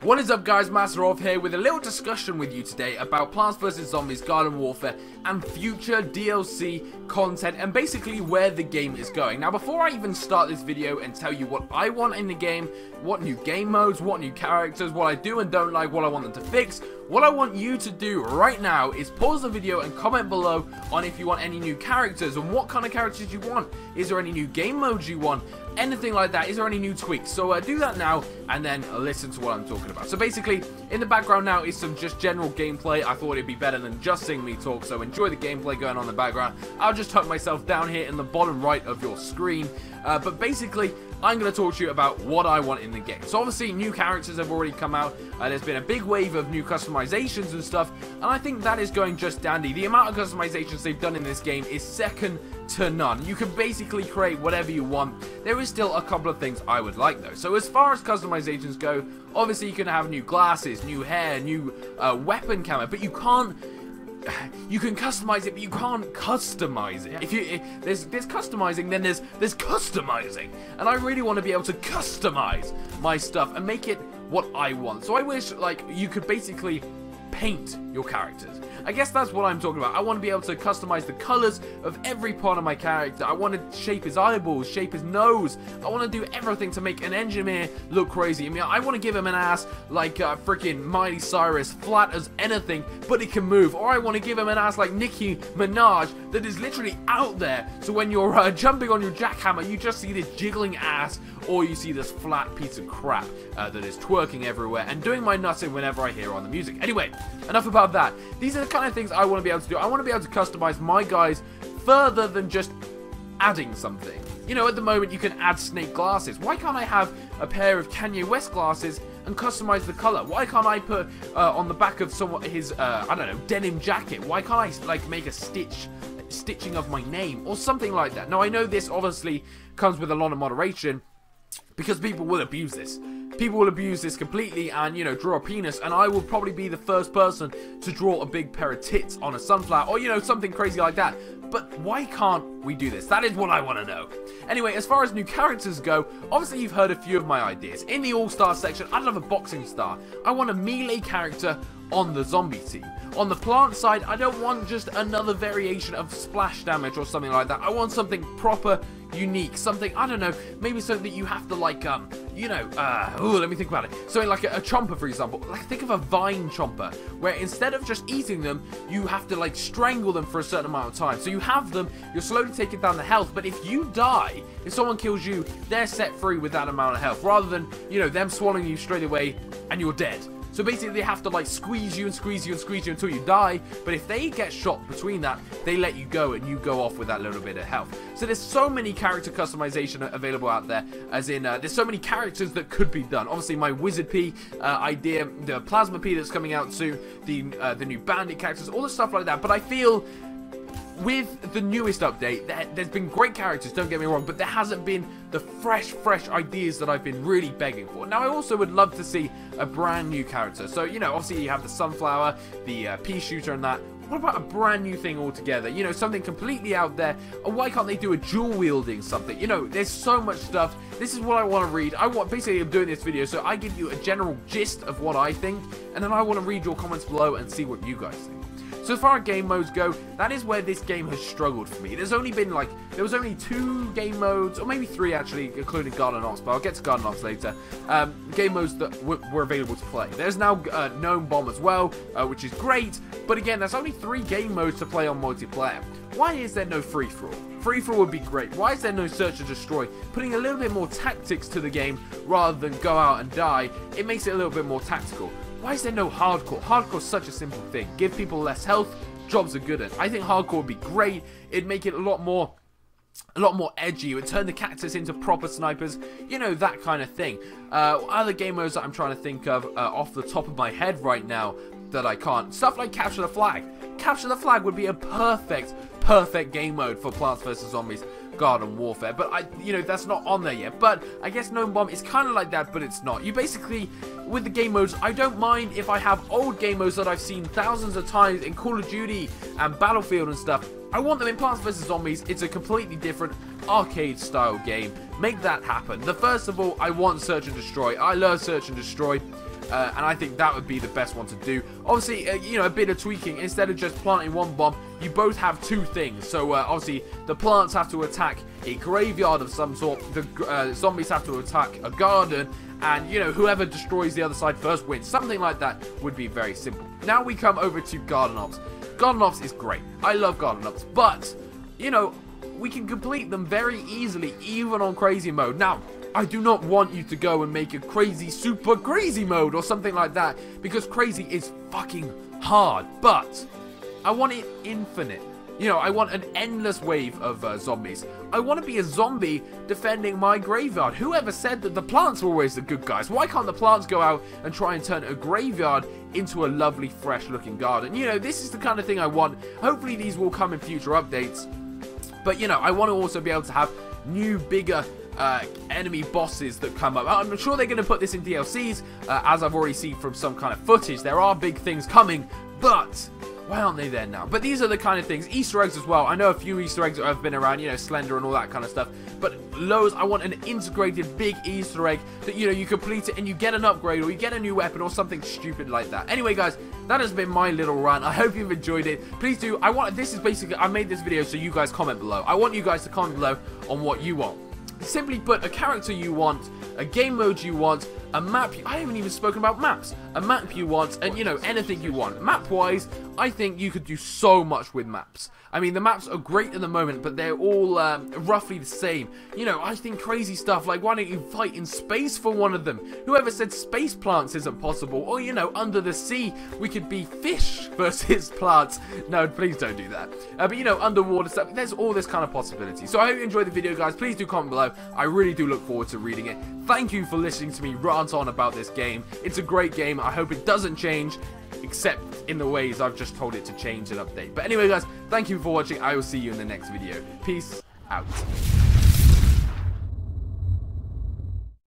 What is up guys, Master here with a little discussion with you today about Plants vs Zombies Garden Warfare and future DLC content and basically where the game is going. Now before I even start this video and tell you what I want in the game, what new game modes, what new characters, what I do and don't like, what I want them to fix, what I want you to do right now is pause the video and comment below on if you want any new characters and what kind of characters you want. Is there any new game modes you want? Anything like that. Is there any new tweaks? So do that now and then listen to what I'm talking about. So basically, in the background now is some just general gameplay. I thought it'd be better than just seeing me talk, so enjoy the gameplay going on in the background. I'll just tuck myself down here in the bottom right of your screen. But basically, I'm going to talk to you about what I want in the game. So obviously, new characters have already come out. There's been a big wave of new customizations and stuff, and I think that is going just dandy. The amount of customizations they've done in this game is second to none. You can basically create whatever you want. There is still a couple of things I would like though. So as far as customizations go, obviously you can have new glasses, new hair, new weapon camo, but you can't. You can customize it, but you can't customize it. If there's customizing, then there's customizing, and I really want to be able to customize my stuff and make it what I want. So I wish like you could basically paint your characters. I guess that's what I'm talking about. I want to be able to customize the colors of every part of my character. I want to shape his eyeballs, shape his nose. I want to do everything to make an engineer look crazy. I mean, I want to give him an ass like freaking Miley Cyrus, flat as anything, but it can move. Or I want to give him an ass like Nicki Minaj that is literally out there. So when you're jumping on your jackhammer, you just see this jiggling ass, or you see this flat piece of crap that is twerking everywhere and doing my nutting whenever I hear on the music. Anyway, enough about that. These are the kind of things I want to be able to do. I want to be able to customize my guys further than just adding something. You know, at the moment you can add snake glasses. Why can't I have a pair of Kanye West glasses and customize the color? Why can't I put on the back of his I don't know, denim jacket? Why can't I like make a stitching of my name or something like that? Now I know this obviously comes with a lot of moderation, because people will abuse this. People will abuse this completely and, you know, draw a penis, and I will probably be the first person to draw a big pair of tits on a sunflower, or, you know, something crazy like that. But why can't we do this? That is what I want to know. Anyway, as far as new characters go, obviously you've heard a few of my ideas. In the all-star section, I'd love a boxing star. I want a melee character on the zombie team. On the plant side, I don't want just another variation of splash damage or something like that. I want something proper, unique, something, I don't know, maybe something that you have to like, you know, let me think about it. Something like a chomper, for example. Like, think of a vine chomper, where instead of just eating them, you have to like strangle them for a certain amount of time. So you have them, you're slowly taking down the health, but if you die, if someone kills you, they're set free with that amount of health, rather than, you know, them swallowing you straight away and you're dead. So basically they have to like squeeze you and squeeze you and squeeze you until you die, but if they get shot between that, they let you go and you go off with that little bit of health. So there's so many character customization available out there, as in there's so many characters that could be done. Obviously my Wizard P idea, the Plasma P that's coming out soon, the new Bandit characters, all the stuff like that, but I feel with the newest update, there's been great characters, don't get me wrong, but there hasn't been the fresh ideas that I've been really begging for. Now, I also would love to see a brand new character. So, you know, obviously you have the Sunflower, the Pea Shooter and that. What about a brand new thing altogether? You know, something completely out there. And why can't they do a dual-wielding something? You know, there's so much stuff. This is what I want to read. Basically, I'm doing this video, so I give you a general gist of what I think, and then I want to read your comments below and see what you guys think. So as far as game modes go, that is where this game has struggled for me. There was only 2 game modes, or maybe 3 actually, including Garden Ops, but I'll get to Garden Ops later. Game modes that were available to play. There's now Gnome Bomb as well, which is great, but again, there's only 3 game modes to play on multiplayer. Why is there no free-for-all? Free-for-all would be great. Why is there no search and destroy? Putting a little bit more tactics to the game rather than go out and die, it makes it a little bit more tactical. Why is there no hardcore? Hardcore is such a simple thing. Give people less health, jobs are good at. I think hardcore would be great. It'd make it a lot more edgy. It would turn the cactus into proper snipers, you know, that kind of thing. Other game modes that I'm trying to think of off the top of my head right now that I can't. Stuff like Capture the Flag. Capture the Flag would be a perfect game mode for Plants vs Zombies Garden Warfare, but you know, that's not on there yet. But I guess Gnome Bomb is kind of like that, but it's not. You basically, with the game modes, I don't mind if I have old game modes that I've seen thousands of times in Call of Duty and Battlefield and stuff. I want them in Plants vs Zombies. It's a completely different arcade style game. Make that happen. First of all, I want Search and Destroy. I love Search and Destroy. and I think that would be the best one to do. Obviously, you know, a bit of tweaking. Instead of just planting one bomb, you both have two things. So obviously, the plants have to attack a graveyard of some sort. The zombies have to attack a garden. And, you know, whoever destroys the other side first wins. Something like that would be very simple. Now we come over to Garden Ops. Garden Ops is great. I love Garden Ops. But, you know, we can complete them very easily, even on crazy mode. Now, I do not want you to go and make a crazy, super crazy mode or something like that. Because crazy is fucking hard. But I want it infinite. You know, I want an endless wave of zombies. I want to be a zombie defending my graveyard. Whoever said that the plants were always the good guys? Why can't the plants go out and try and turn a graveyard into a lovely, fresh-looking garden? You know, this is the kind of thing I want. Hopefully these will come in future updates. But, you know, I want to also be able to have new, bigger enemy bosses that come up. I'm sure they're going to put this in DLCs, as I've already seen from some kind of footage. There are big things coming, but why aren't they there now? But these are the kind of things. Easter eggs as well. I know a few Easter eggs that have been around, you know, Slender and all that kind of stuff. But loads, I want an integrated big Easter egg that, you know, you complete it and you get an upgrade or you get a new weapon or something stupid like that. Anyway, guys, that has been my little rant. I hope you've enjoyed it. Please do. This is basically, I made this video so you guys comment below. I want you guys to comment below on what you want. Simply put, a character you want, a game mode you want, a map. I haven't even spoken about maps. A map you want, and, you know, anything you want. Map-wise, I think you could do so much with maps. I mean, the maps are great at the moment, but they're all roughly the same. You know, I think crazy stuff like, why don't you fight in space for one of them? Whoever said space plants isn't possible? Or, you know, under the sea, we could be fish versus plants. No, please don't do that. But, you know, underwater stuff, there's all this kind of possibility. So I hope you enjoyed the video, guys. Please do comment below. I really do look forward to reading it. Thank you for listening to me rant on about this game. It's a great game. I hope it doesn't change, except in the ways I've just told it to change and update. But anyway, guys, thank you for watching. I will see you in the next video. Peace out.